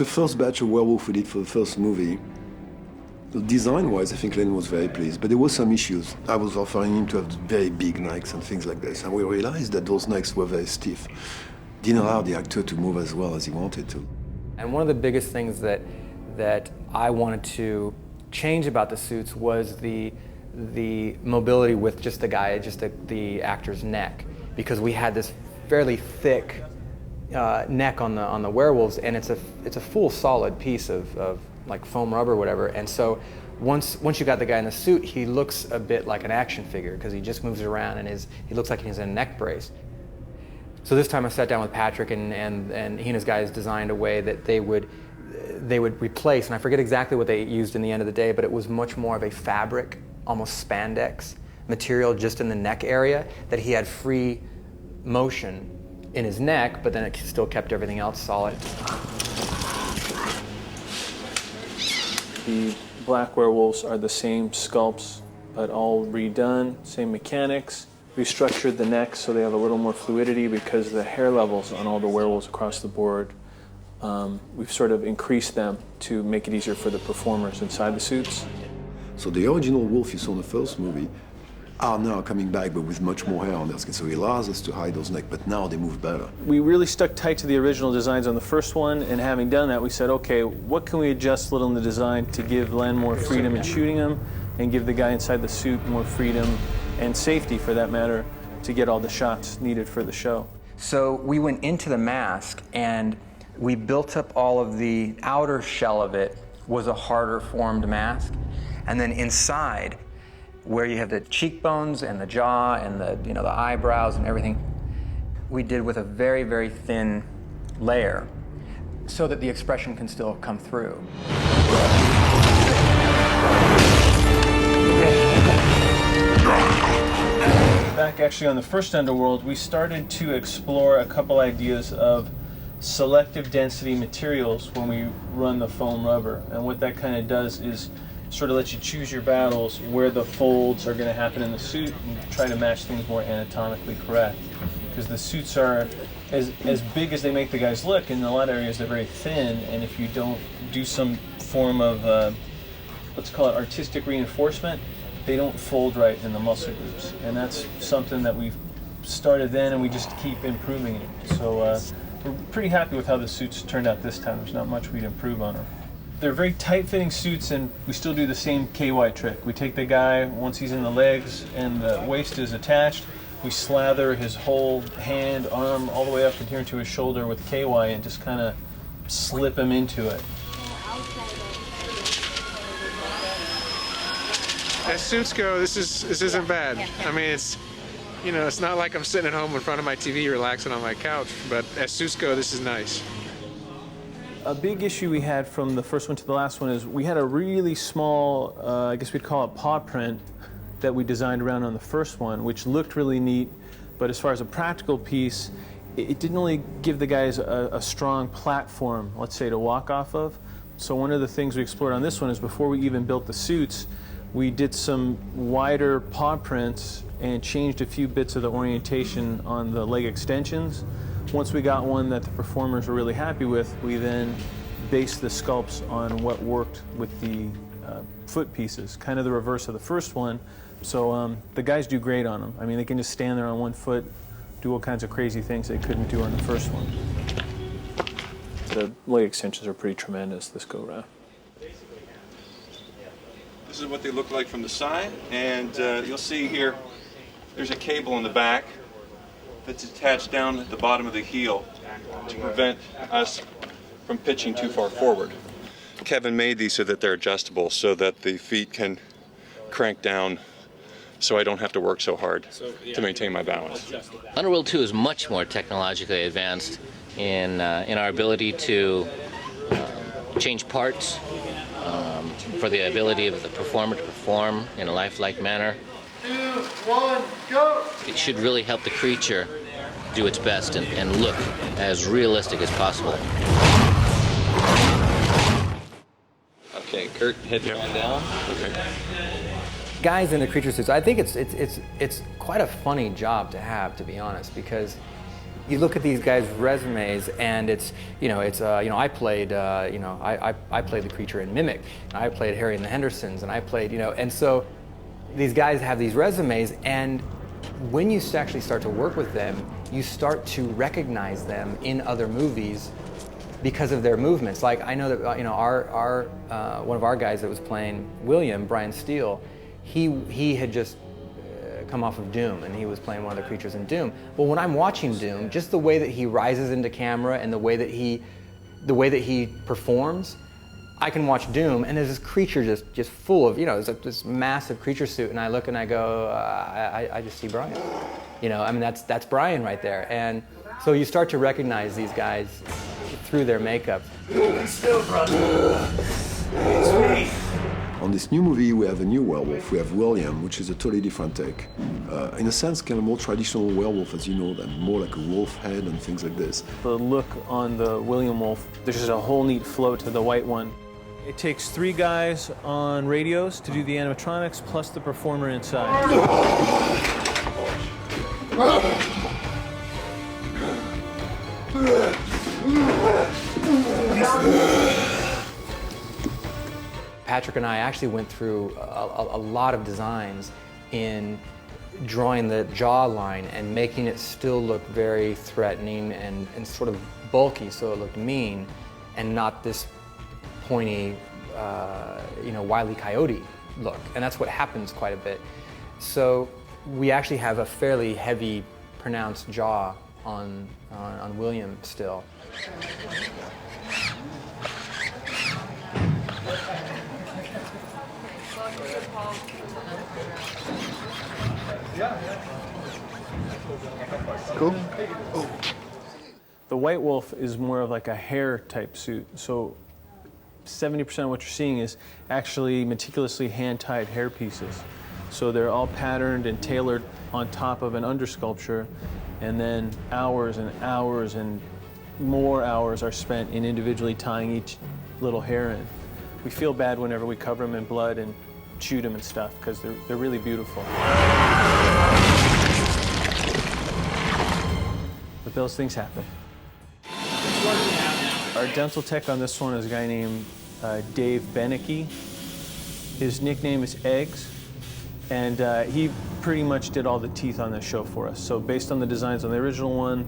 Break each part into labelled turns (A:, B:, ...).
A: The first batch of werewolf we did for the first movie, design-wise, I think Len was very pleased, but there were some issues. I was offering him to have very big necks and things like this, and we realized that those necks were very stiff. Didn't allow the actor to move as well as he wanted to.
B: And one of the biggest things that I wanted to change about the suits was the mobility with just the actor's neck, because we had this fairly thick neck on the werewolves, and it's a full solid piece of like foam rubber or whatever. And so once you got the guy in the suit, he looks a bit like an action figure because he just moves around and he looks like he's in a neck brace. So this time I sat down with Patrick, and he and his guys designed a way that they would replace, and I forget exactly what they used in the end of the day, but it was much more of a fabric, almost spandex material just in the neck area, that he had free motion in his neck, but then it still kept everything else solid.
C: The black werewolves are the same sculpts, but all redone, same mechanics. Restructured the neck so they have a little more fluidity because the hair levels on all the werewolves across the board, we've sort of increased them to make it easier for the performers inside the suits.
A: So the original wolf you saw in the first movie are now coming back, but with much more hair on their skin. So it allows us to hide those necks, but now they move better.
C: We really stuck tight to the original designs on the first one, and having done that, we said, okay, what can we adjust a little in the design to give Len more freedom in shooting him, and give the guy inside the suit more freedom and safety, for that matter, to get all the shots needed for the show.
B: So we went into the mask and we built up all of the outer shell of it was a harder formed mask, and then inside, where you have the cheekbones and the jaw and the eyebrows and everything, we did with a very, very thin layer so that the expression can still come through.
C: Back actually on the first Underworld, we started to explore a couple ideas of selective density materials when we run the foam rubber. And what that kind of does is sort of let you choose your battles where the folds are going to happen in the suit and try to match things more anatomically correct. Because the suits are as big as they make the guys look, and in a lot of areas they're very thin, and if you don't do some form of, let's call it artistic reinforcement, they don't fold right in the muscle groups. And that's something that we've started then, and we just keep improving it. So we're pretty happy with how the suits turned out this time. There's not much we'd improve on them. They're very tight-fitting suits, and we still do the same KY trick. We take the guy, once he's in the legs and the waist is attached, we slather his whole hand, arm, all the way up here to his shoulder with KY and just kind of slip him into it.
D: As suits go, this isn't bad. I mean, it's not like I'm sitting at home in front of my TV relaxing on my couch, but as suits go, this is nice.
C: A big issue we had from the first one to the last one is we had a really small, I guess we'd call it paw print, that we designed around on the first one, which looked really neat, but as far as a practical piece, it didn't really give the guys a strong platform, let's say, to walk off of. So one of the things we explored on this one is before we even built the suits, we did some wider paw prints and changed a few bits of the orientation on the leg extensions. Once we got one that the performers were really happy with, we then based the sculpts on what worked with the foot pieces, kind of the reverse of the first one. So the guys do great on them. I mean, they can just stand there on one foot, do all kinds of crazy things they couldn't do on the first one. The leg extensions are pretty tremendous this go around.
E: This is what they look like from the side, and you'll see here there's a cable in the back that's attached down at the bottom of the heel to prevent us from pitching too far forward. Kevin made these so that they're adjustable, so that the feet can crank down so I don't have to work so hard to maintain my balance.
F: Underworld 2 is much more technologically advanced in our ability to change parts, for the ability of the performer to perform in a lifelike manner.
D: 2, 1, go!
F: It should really help the creature do its best and look as realistic as possible.
E: Okay, Kurt, head on down. Okay.
B: Guys in the creature suits, I think it's quite a funny job to have, to be honest, because You look at these guys' resumes, and it's I played I played the creature in Mimic, and I played Harry and the Hendersons, and I played and so these guys have these resumes, and when you actually start to work with them, you start to recognize them in other movies because of their movements. Like I know that our one of our guys that was playing William, Brian Steele, he had just come off of Doom, and he was playing one of the creatures in Doom. Well, when I'm watching Doom, just the way that he rises into camera and the way that he performs, I can watch Doom, and there's this creature just full of there's this massive creature suit, and I look and I go, I just see Brian. I mean that's Brian right there, and so you start to recognize these guys through their makeup.
G: Still, brother. It's me.
A: On this new movie, we have a new werewolf. We have William, which is a totally different take. In a sense, kind of more traditional werewolf as you know them, more like a wolf head and things like this.
C: The look on the William Wolf, there's just a whole neat flow to the white one. It takes 3 guys on radios to do the animatronics, plus the performer inside.
B: Patrick and I actually went through a lot of designs in drawing the jawline and making it still look very threatening and sort of bulky, so it looked mean and not this pointy, Wile E. Coyote look. And that's what happens quite a bit. So we actually have a fairly heavy, pronounced jaw on William still.
A: Cool.
C: The White Wolf is more of like a hair type suit. So 70% of what you're seeing is actually meticulously hand-tied hair pieces. So they're all patterned and tailored on top of an undersculpture, and then hours and hours and more hours are spent in individually tying each little hair in. We feel bad whenever we cover them in blood and shoot them and stuff, because they're really beautiful. But those things happen. Our dental tech on this one is a guy named Dave Beneke. His nickname is Eggs, and he pretty much did all the teeth on this show for us. So based on the designs on the original one,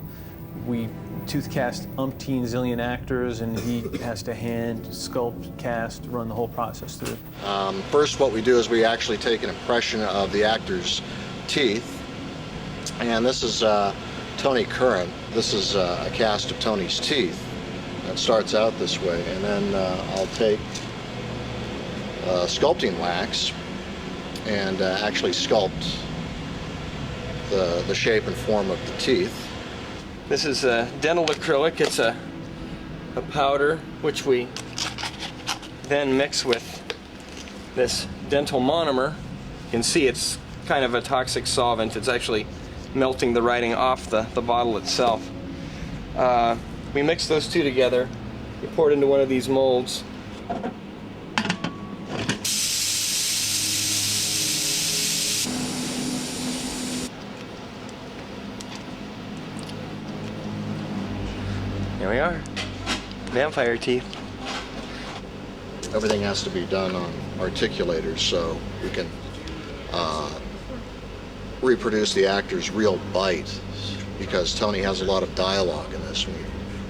C: we tooth cast umpteen zillion actors, and he has to hand sculpt, cast, run the whole process through.
H: First, what we do is we actually take an impression of the actor's teeth, and this is Tony Curran. This is a cast of Tony's teeth. It starts out this way, and then I'll take sculpting wax and actually sculpt the shape and form of the teeth.
I: This is a dental acrylic. It's a powder which we then mix with this dental monomer. You can see it's kind of a toxic solvent. It's actually melting the writing off the bottle itself. We mix those two together. We pour it into one of these molds. Here we are, vampire teeth.
H: Everything has to be done on articulators so we can reproduce the actor's real bite, because Tony has a lot of dialogue in this. We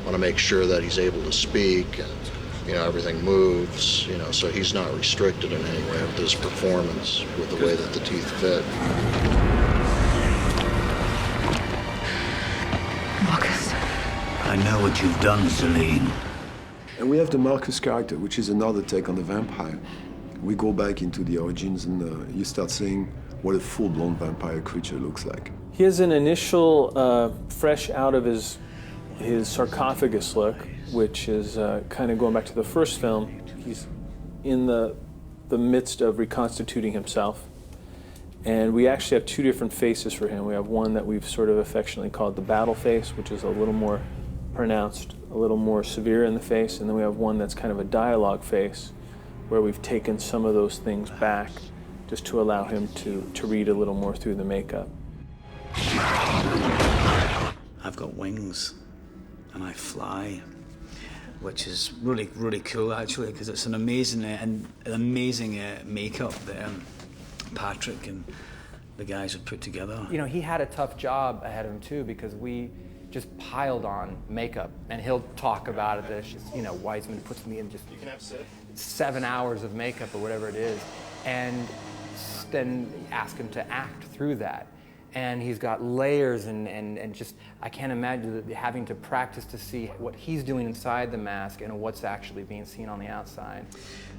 H: want to make sure that he's able to speak and everything moves, so he's not restricted in any way with his performance, with the way that the teeth fit.
G: I know what you've done, Selene.
A: And we have the Marcus character, which is another take on the vampire. We go back into the origins, and you start seeing what a full-blown vampire creature looks like.
C: He has an initial fresh out of his sarcophagus look, which is kind of going back to the first film. He's in the midst of reconstituting himself. And we actually have 2 different faces for him. We have one that we've sort of affectionately called the battle face, which is a little more pronounced, a little more severe in the face, and then we have one that's kind of a dialogue face, where we've taken some of those things back just to allow him to read a little more through the makeup.
G: I've got wings and I fly, which is really, really cool actually, because it's an amazing makeup that Patrick and the guys have put together.
B: You know, he had a tough job ahead of him too, because we just piled on makeup, and he'll talk about it that it's just, you know, Wiseman puts me in just 7 hours of makeup or whatever it is, and then ask him to act through that. And he's got layers and just, I can't imagine having to practice to see what he's doing inside the mask and what's actually being seen on the outside.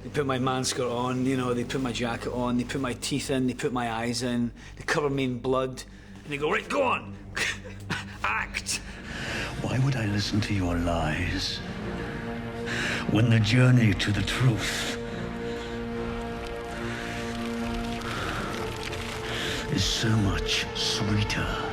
G: They put my manskirt on, you know, they put my jacket on, they put my teeth in, they put my eyes in, they cover me in blood, and they go, right, go on, act.
J: Why would I listen to your lies when the journey to the truth is so much sweeter?